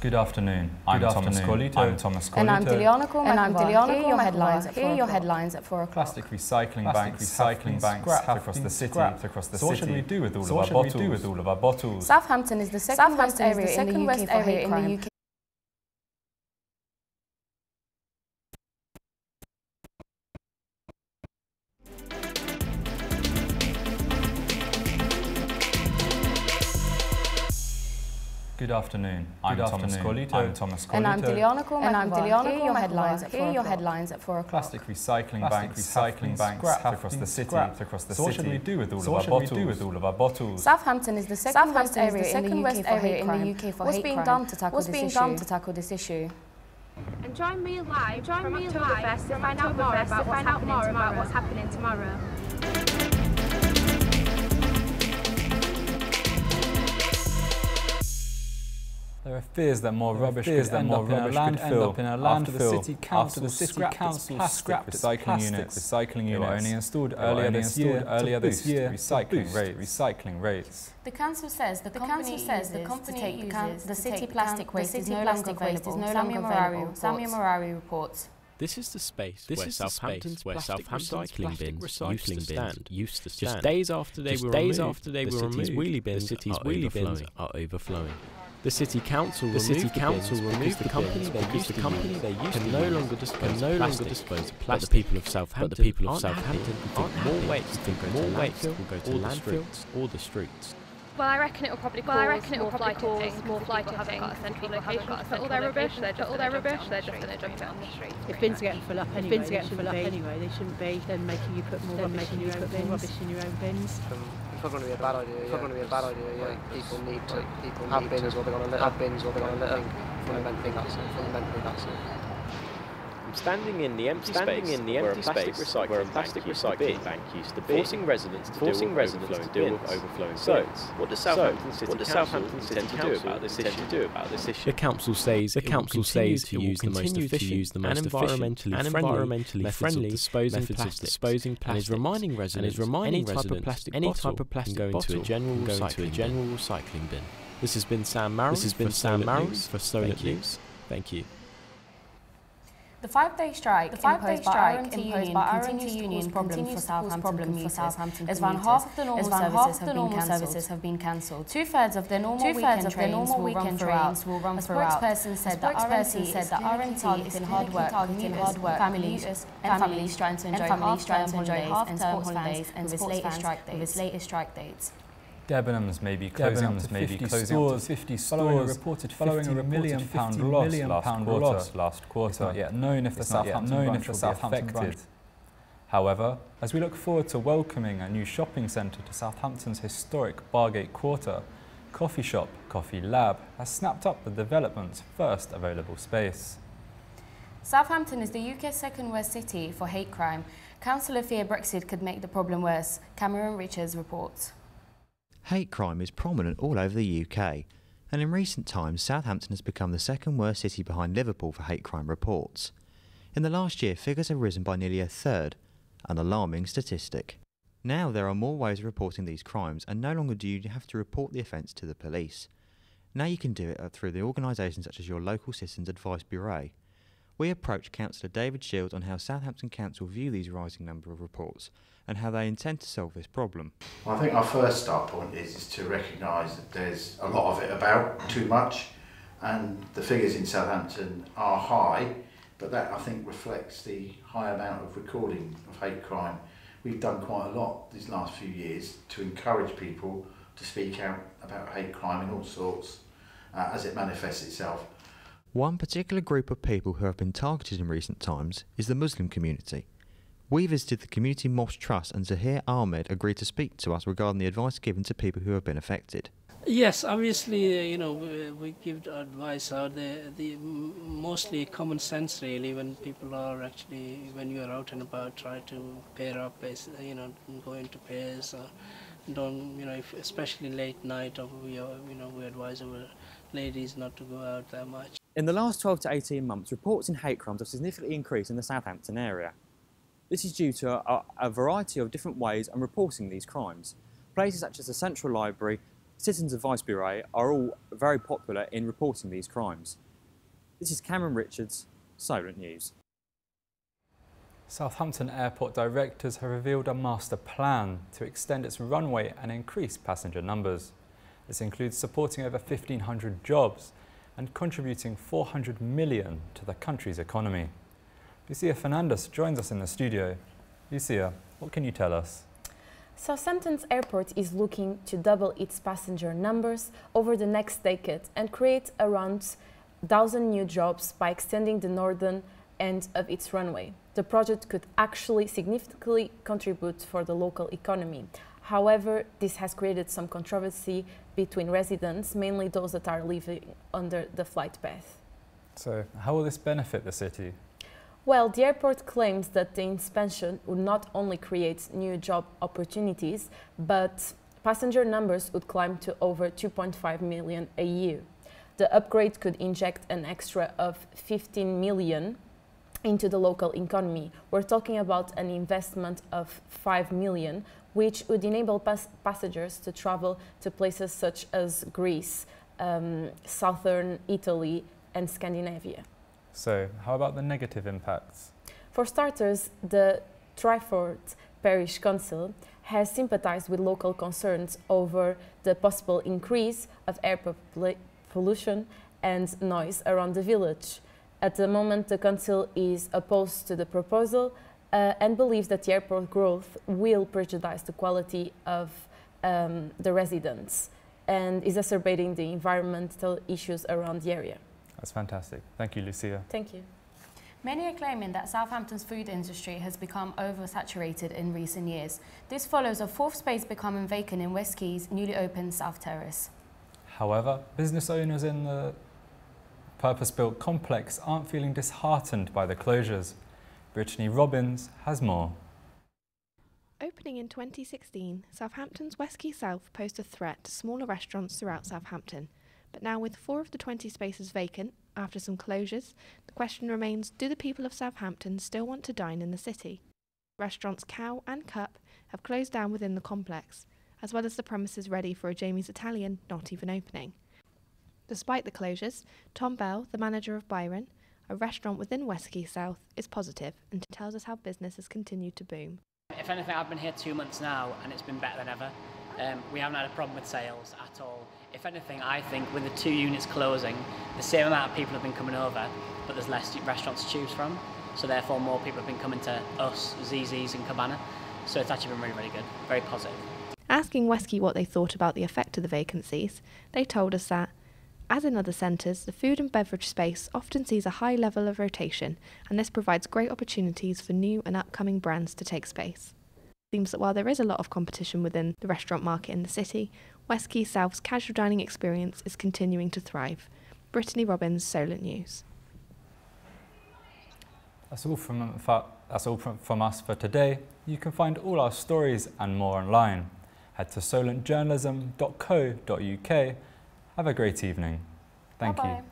Good afternoon. I'm Thomas Colito. And I'm Diliana Cormack. Here are your headlines at 4 o'clock. Plastic recycling banks scrapped across the city. So what should we do with all of our bottles? Southampton is the second worst area in the UK. Good afternoon. I'm Thomas Colito. And I'm Diliana Cormack. Here are your headlines at 4 o'clock. Plastic recycling banks scrapped across the city. So what should we do with all of our bottles? Southampton is the second worst area in the UK for hate crime. What's being done to tackle this issue? And join me live from Oktoberfest to find out more about what's happening tomorrow. There are fears that more rubbish could end up in a landfill after the city council scrapped its recycling units only installed earlier this year recycling rates. The council says the company uses the city plastic waste is no longer available. Samia Morari reports. This is the space where Southampton's plastic recycling bins used to stand. Just days after they were removed, the city's wheelie bins are overflowing. The city council removed the company they used to no longer dispose of plastic. But the people of Southampton think more waste will go to landfills or the streets. Well, I reckon it will probably cause more flighting things. People haven't got a central location, they're just going to dump it on the street. If bins are getting full up anyway, they shouldn't be then making you put more rubbish in your own bins. It's not going to be a bad idea. Yeah. People need to have bins or they're going to litter. Fundamentally, that's it. I'm standing in the empty space where a plastic recycling bank used to be, forcing residents to deal with overflowing bins. So, what does Southampton City intend to do about this issue? The council says to use the most efficient and environmentally friendly methods of disposing plastic, and is reminding residents any type of plastic can go into a general recycling bin. This has been Sam Marrows for Solent News. Thank you. The 5-day strike imposed by RNT Union continues to cause problems for Southampton as around half of the normal services have been cancelled. Two-thirds of their normal weekend trains will run throughout. A spokesperson said that RNT targeting hard work, families trying to enjoy half-term holidays and with its latest strike dates. Debenhams may be closing up to 50 stores following a reported £50 million last quarter. It's not yet known if the Southampton branch will be affected. However, as we look forward to welcoming a new shopping centre to Southampton's historic Bargate Quarter, Coffee Shop, Coffee Lab has snapped up the development's first available space. Southampton is the UK's second worst city for hate crime. Councillor fear Brexit could make the problem worse. Cameron Richards reports. Hate crime is prominent all over the UK, and in recent times Southampton has become the second worst city behind Liverpool for hate crime reports. In the last year, figures have risen by nearly a third, an alarming statistic. Now there are more ways of reporting these crimes, and no longer do you have to report the offence to the police. Now you can do it through the organisations such as your local Citizens Advice Bureau. We approached Councillor David Shields on how Southampton Council view these rising number of reports and how they intend to solve this problem. Well, I think our first start point is to recognise that there's a lot of it about, too much, and the figures in Southampton are high, but that I think reflects the high amount of recording of hate crime. We've done quite a lot these last few years to encourage people to speak out about hate crime in all sorts as it manifests itself. One particular group of people who have been targeted in recent times is the Muslim community. We visited the Community Mosque Trust and Zahir Ahmed agreed to speak to us regarding the advice given to people who have been affected. Yes, obviously, we give advice out there, mostly common sense really, when people are actually, when you are out and about, try to pair up, go into pairs, don't, especially late night, we advise our ladies not to go out that much. In the last 12 to 18 months, reports in hate crimes have significantly increased in the Southampton area. This is due to a variety of different ways of reporting these crimes. Places such as the Central Library, Citizens Advice Bureau are all very popular in reporting these crimes. This is Cameron Richards, Solent News. Southampton Airport directors have revealed a master plan to extend its runway and increase passenger numbers. This includes supporting over 1,500 jobs and contributing 400 million to the country's economy. Lucia Fernandez joins us in the studio. Lucia, what can you tell us? Southampton's airport is looking to double its passenger numbers over the next decade and create around 1,000 new jobs by extending the northern end of its runway. The project could actually significantly contribute for the local economy. However, this has created some controversy between residents, mainly those that are living under the flight path. So, how will this benefit the city? Well, the airport claims that the expansion would not only create new job opportunities, but passenger numbers would climb to over 2.5 million a year. The upgrade could inject an extra of 15 million into the local economy. We're talking about an investment of 5 million, which would enable passengers to travel to places such as Greece, southern Italy and Scandinavia. So, how about the negative impacts? For starters, the Twyford Parish Council has sympathized with local concerns over the possible increase of air pollution and noise around the village. At the moment, the council is opposed to the proposal and believes that the airport growth will prejudice the quality of the residents and exacerbating the environmental issues around the area. That's fantastic. Thank you, Lucia. Thank you. Many are claiming that Southampton's food industry has become oversaturated in recent years. This follows a fourth space becoming vacant in West Quay's newly opened South Terrace. However, business owners in the purpose-built complex aren't feeling disheartened by the closures. Brittany Robbins has more. Opening in 2016, Southampton's West Quay South posed a threat to smaller restaurants throughout Southampton. But now with 4 of the 20 spaces vacant, after some closures, the question remains, do the people of Southampton still want to dine in the city? Restaurants Cow and Cup have closed down within the complex, as well as the premises ready for a Jamie's Italian not even opening. Despite the closures, Tom Bell, the manager of Byron, a restaurant within West Quay South, is positive and tells us how business has continued to boom. If anything, I've been here 2 months now and it's been better than ever. We haven't had a problem with sales at all. If anything, I think with the 2 units closing, the same amount of people have been coming over, but there's less restaurants to choose from. So therefore more people have been coming to us, ZZ's and Cabana. So it's actually been really, really good, very positive. Asking West Quay what they thought about the effect of the vacancies, they told us that, as in other centres, the food and beverage space often sees a high level of rotation, and this provides great opportunities for new and upcoming brands to take space. It seems that while there is a lot of competition within the restaurant market in the city, West Quay South's casual dining experience is continuing to thrive. Brittany Robbins, Solent News. That's all from us for today. You can find all our stories and more online. Head to solentjournalism.co.uk. Have a great evening. Thank you.